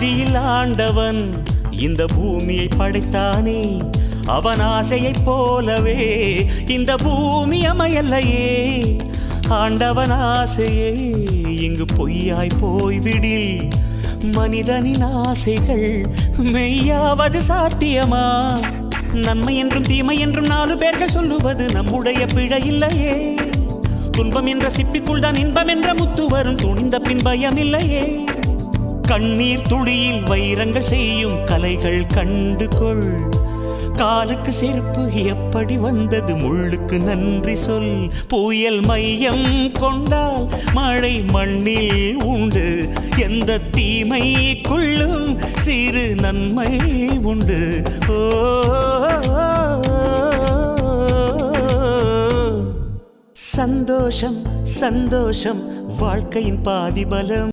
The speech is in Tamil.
ஆதியில் ஆண்டவன் இந்த பூமியை படைத்தானே, அவன் ஆசையைப் போலவே இந்த பூமி அமையல்லையே. ஆண்டவன் ஆசையே இங்கு பொய்யாய் போய்விடில், மனிதனின் ஆசைகள் மெய்யாவது சாத்தியமா? நன்மை என்றும் தீமை என்றும் 4 பேர்கள் சொல்லுவது நம்முடைய பிழை இல்லையே. துன்பம் என்ற சிப்பிக்குள் தான் இன்பம் என்ற முத்து வரும், துணிந்த பின் பயம் இல்லையே. கண்ணீர் துளியில் வைரங்கள் செய்யும் கலைகள் கண்டு கொள். காலுக்கு செருப்பு எப்படி வந்தது, முள்ளுக்கு நன்றி சொல். புயல் மையம் கொண்டால் மழை மண்ணில் உண்டு, எந்த தீமைக்குள்ளும் சிறு நன்மை உண்டு. ஓ சந்தோஷம் சந்தோஷம் வாழ்க்கையின் பாதிபலம்.